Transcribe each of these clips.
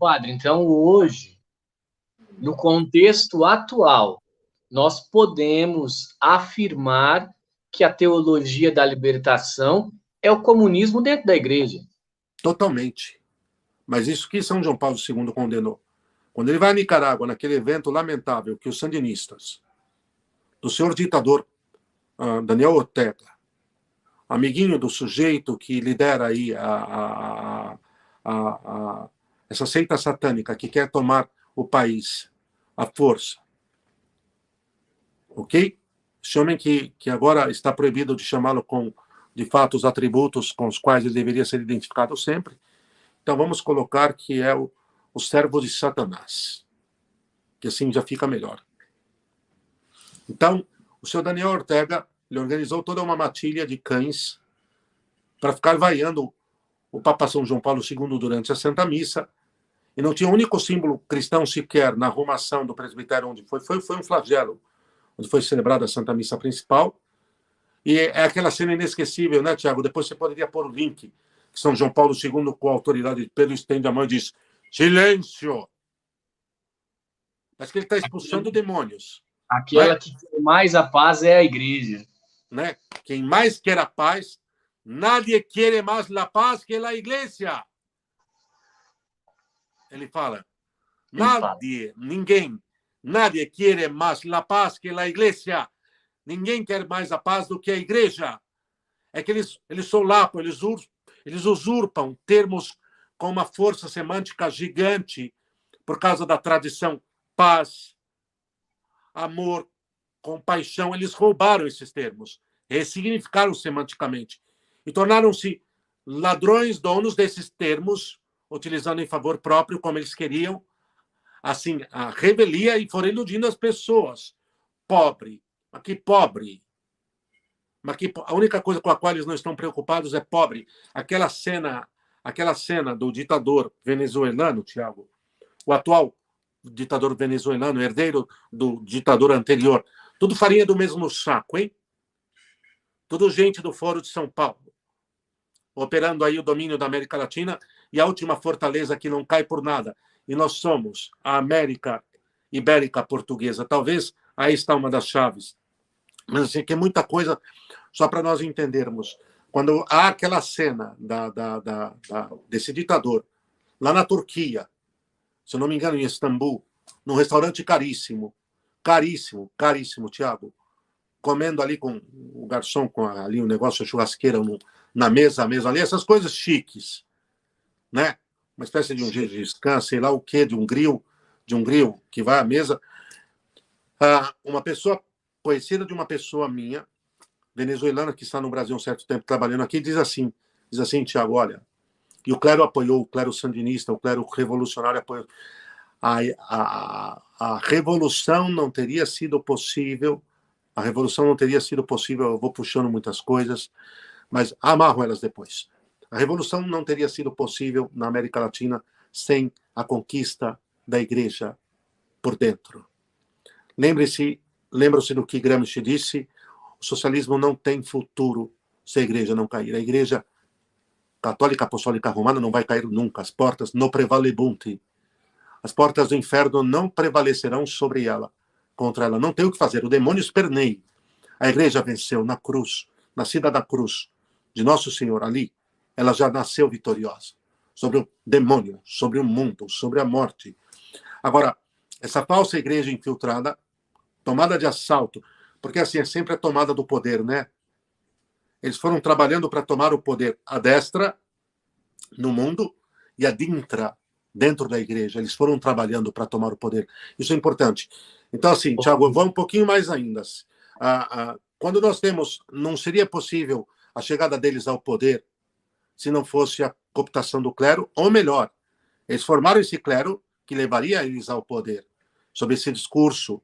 Padre, então hoje, no contexto atual, nós podemos afirmar que a teologia da libertação é o comunismo dentro da igreja. Totalmente. Mas isso que São João Paulo II condenou. Quando ele vai a Nicarágua, naquele evento lamentável que os sandinistas, do senhor ditador Daniel Ortega, amiguinho do sujeito que lidera aí essa seita satânica que quer tomar o país à força. Ok? Esse homem que agora está proibido de chamá-lo com, de fato, os atributos com os quais ele deveria ser identificado sempre. Então vamos colocar que é o servo de Satanás, que assim já fica melhor. Então, o senhor Daniel Ortega, ele organizou toda uma matilha de cães para ficar vaiando o Papa São João Paulo II durante a Santa Missa, e não tinha um único símbolo cristão sequer na arrumação do presbitério onde foi um flagelo, onde foi celebrada a Santa Missa principal, e é aquela cena inesquecível, né, Tiago? Depois você poderia pôr o link, que São João Paulo II, com a autoridade de Pedro, estende a mão e diz, silêncio! Parece que ele está expulsando demônios. Aquela que quer mais a paz é a igreja. Né? Quem mais quer a paz, nadie quiere mais la paz que la iglesia. Ele fala, ninguém, nadie quiere mais la paz que la iglesia. Ninguém quer mais a paz do que a igreja. É que eles solapam, eles usurpam termos com uma força semântica gigante por causa da tradição paz, amor, compaixão. Eles roubaram esses termos, ressignificaram semanticamente e tornaram-se ladrões, donos desses termos, utilizando em favor próprio, como eles queriam, assim, a revelia, e foram iludindo as pessoas. Pobre. Mas que pobre. Mas que a única coisa com a qual eles não estão preocupados é pobre. Aquela cena do ditador venezuelano, Tiago, o atual ditador venezuelano, herdeiro do ditador anterior, tudo farinha do mesmo saco, hein? Tudo gente do Foro de São Paulo, operando aí o domínio da América Latina, e a última fortaleza que não cai por nada. E nós somos a América Ibérica Portuguesa. Talvez aí está uma das chaves. Mas assim, que é muita coisa, só para nós entendermos. Quando há aquela cena desse ditador, lá na Turquia, se eu não me engano, em Istambul, num restaurante caríssimo, Tiago, comendo ali com o garçom, com ali um negócio, churrasqueira na mesa ali, essas coisas chiques, né? Uma espécie de um Gengis Khan, sei lá o quê, de um grill que vai à mesa. Uma pessoa conhecida de uma pessoa minha, venezuelana, que está no Brasil há um certo tempo trabalhando aqui, diz assim, Tiago, olha, e o clero apoiou, o clero sandinista, o clero revolucionário apoiou. A revolução não teria sido possível, eu vou puxando muitas coisas, mas amarro elas depois. A revolução não teria sido possível na América Latina sem a conquista da igreja por dentro. Lembram-se do que Gramsci disse, o socialismo não tem futuro se a igreja não cair. A igreja católica apostólica romana não vai cair nunca. As portas não prevalebunt. As portas do inferno não prevalecerão sobre ela. Contra ela não tem o que fazer. O demônio esperneia. A igreja venceu na cruz, nascida da cruz de Nosso Senhor ali. Ela já nasceu vitoriosa sobre o demônio, sobre o mundo, sobre a morte. Agora, essa falsa igreja infiltrada, tomada de assalto, porque assim é sempre a tomada do poder, né? Eles foram trabalhando para tomar o poder à destra no mundo e à dintra dentro da igreja. Eles foram trabalhando para tomar o poder. Isso é importante. Então, assim, Tiago, eu vou um pouquinho mais ainda. Quando nós temos, não seria possível a chegada deles ao poder se não fosse a cooptação do clero, ou melhor, eles formaram esse clero que levaria eles ao poder, sob esse discurso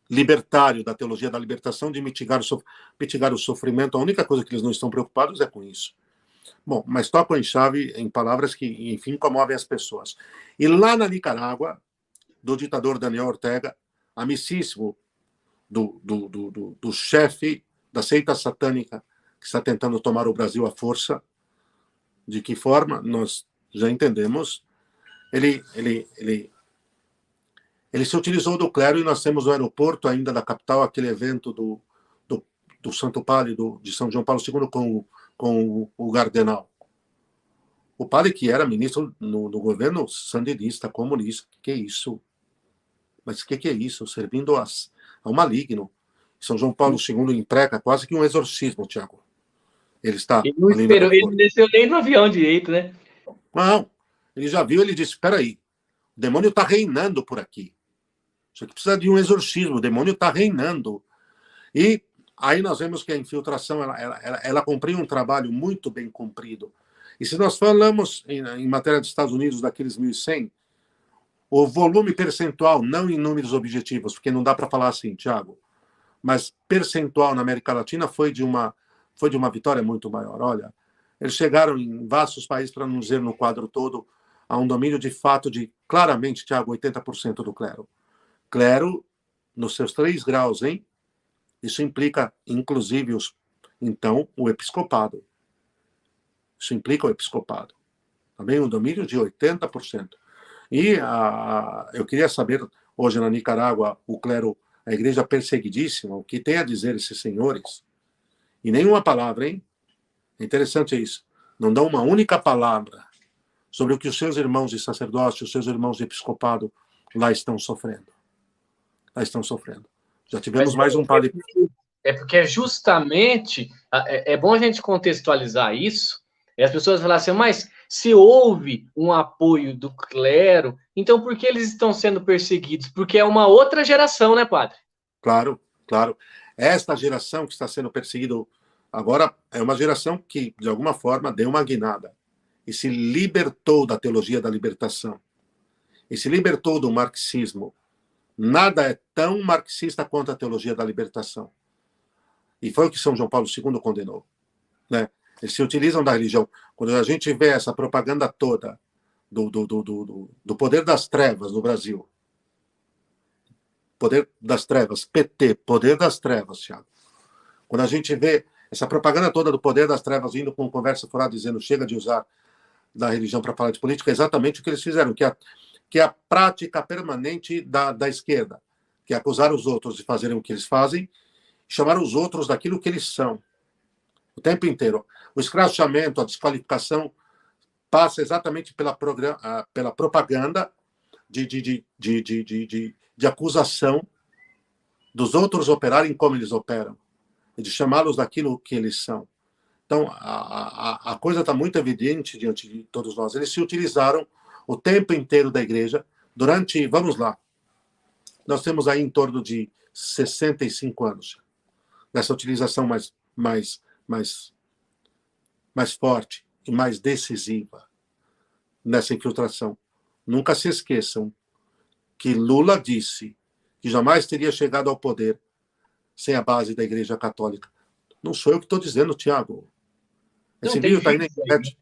libertário da teologia da libertação, de mitigar o sofrimento. A única coisa que eles não estão preocupados é com isso. Bom, mas tocam em chave em palavras que, enfim, comovem as pessoas. E lá na Nicarágua, do ditador Daniel Ortega, amicíssimo do chefe da seita satânica que está tentando tomar o Brasil à força, de que forma nós já entendemos, Ele, ele, ele, ele se utilizou do clero e nós temos no aeroporto ainda da capital aquele evento do Santo Padre de São João Paulo II com o Cardeal. O padre que era ministro no governo sandinista, comunista. Que é isso? Mas que é isso? Servindo ao maligno. São João Paulo II emprega quase que um exorcismo, Tiago. Ele está Ele não esperou, ele não desceu nem no avião direito, né? Não, ele já viu, ele disse, espera aí, o demônio está reinando por aqui. Isso aqui precisa de um exorcismo, o demônio está reinando. E aí nós vemos que a infiltração, ela cumpria um trabalho muito bem cumprido. E se nós falamos em matéria dos Estados Unidos, daqueles 1.100, o volume percentual, não em números objetivos, porque não dá para falar assim, Tiago, mas percentual na América Latina foi de uma vitória muito maior. Olha, eles chegaram em vastos países, para não dizer no quadro todo, a um domínio de fato de, claramente, Tiago, 80% do clero. Clero, nos seus 3 graus, hein? Isso implica, inclusive, então, o episcopado. Isso implica o episcopado. Também um domínio de 80%. E eu queria saber, hoje na Nicarágua, o clero, a igreja perseguidíssima, o que tem a dizer esses senhores? E nenhuma palavra, hein? É interessante isso. Não dão uma única palavra sobre o que os seus irmãos de sacerdócio, os seus irmãos de episcopado lá estão sofrendo. Lá estão sofrendo. Já tivemos mais um padre. É porque justamente é bom a gente contextualizar isso. E as pessoas falam assim, mas se houve um apoio do clero, então por que eles estão sendo perseguidos? Porque é uma outra geração, né, padre? Claro, claro. Esta geração que está sendo perseguida agora é uma geração que, de alguma forma, deu uma guinada e se libertou da teologia da libertação e se libertou do marxismo. Nada é tão marxista quanto a teologia da libertação. E foi o que São João Paulo II condenou, né? Eles se utilizam da religião. Quando a gente vê essa propaganda toda do poder das trevas no Brasil, poder das trevas, PT, poder das trevas, Thiago. Quando a gente vê essa propaganda toda do poder das trevas vindo com conversa furada dizendo chega de usar da religião para falar de política, é exatamente o que eles fizeram, que é a prática permanente da esquerda, que é acusar os outros de fazerem o que eles fazem, chamar os outros daquilo que eles são. O tempo inteiro. O escrachamento, a desqualificação, passa exatamente pela propaganda de acusação dos outros operarem como eles operam, e de chamá-los daquilo que eles são. Então, a coisa está muito evidente diante de todos nós. Eles se utilizaram o tempo inteiro da igreja durante, vamos lá, nós temos aí em torno de 65 anos nessa utilização mais forte e mais decisiva nessa infiltração. Nunca se esqueçam que Lula disse que jamais teria chegado ao poder sem a base da Igreja Católica. Não sou eu que estou dizendo, Tiago. Esse vídeo está aí na internet.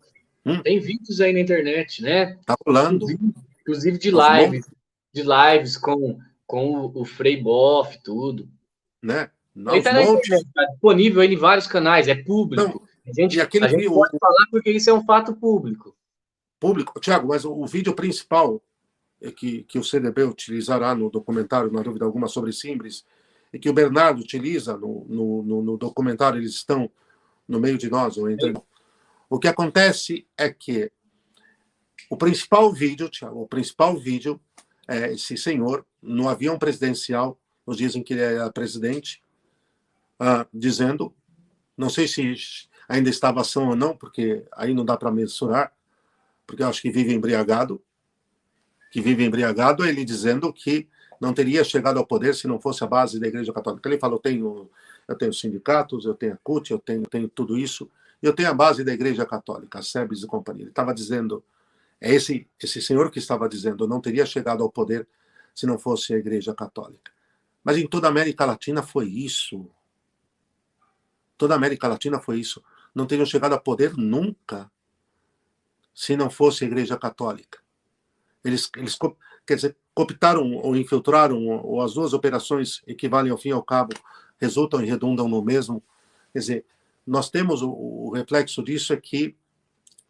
Tem vídeos aí na internet, né? Está rolando. Inclusive de lives com o Frei Boff, tudo. Né? Ele está na internet, tá disponível aí em vários canais, é público. Não, a gente pode falar porque isso é um fato público. Público, Tiago, mas o vídeo principal que o CDB utilizará no documentário, não há dúvida alguma, sobre Simbres, e que o Bernardo utiliza no documentário, eles estão no meio de nós, ou entre nós. O que acontece é que o principal vídeo, Tiago, é esse senhor, no avião presidencial, nos dias em que ele era presidente, dizendo, não sei se ainda estava ação ou não, porque aí não dá para mensurar, porque eu acho que vive embriagado, ele dizendo que não teria chegado ao poder se não fosse a base da Igreja Católica. Ele falou, eu tenho sindicatos, eu tenho a CUT, eu tenho tudo isso, e eu tenho a base da Igreja Católica, a SEBS e companhia. Ele estava dizendo, é esse senhor que estava dizendo, eu não teria chegado ao poder se não fosse a Igreja Católica. Mas em toda a América Latina foi isso. Toda a América Latina foi isso. Não teriam chegado a poder nunca se não fosse a Igreja Católica. Eles quer dizer, cooptaram ou infiltraram, ou as duas operações equivalem ao fim e ao cabo, resultam e redundam no mesmo. Quer dizer, nós temos o reflexo disso é que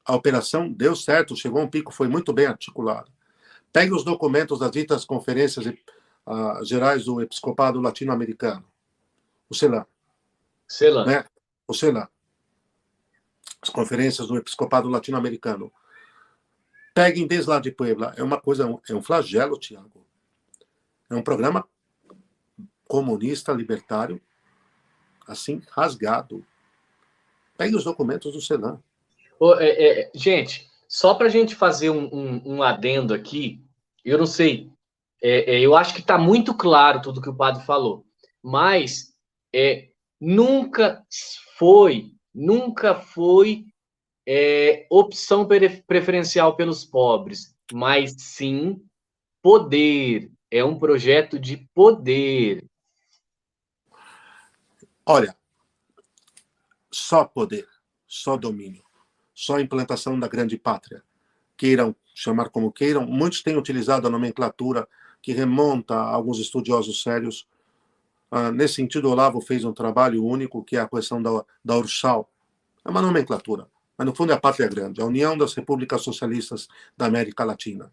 a operação deu certo, chegou a um pico, foi muito bem articulada. Pegue os documentos das ditas conferências gerais do Episcopado Latino-Americano, o CELAM, CELAM. né? O CELAM, as conferências do Episcopado Latino-Americano. Peguem desde lá de Puebla, é uma coisa, é um flagelo, Tiago. É um programa comunista, libertário, assim, rasgado. Pegue os documentos do CELAM. Gente, só para a gente fazer um adendo aqui, eu não sei, eu acho que está muito claro tudo que o padre falou, mas nunca foi opção preferencial pelos pobres, mas sim poder. É um projeto de poder. Olha, só poder, só domínio, só implantação da grande pátria. Queiram chamar como queiram, muitos têm utilizado a nomenclatura que remonta a alguns estudiosos sérios. Nesse sentido, Olavo fez um trabalho único, que é a questão da Ursal. É uma nomenclatura, mas no fundo é a pátria grande, a União das Repúblicas Socialistas da América Latina.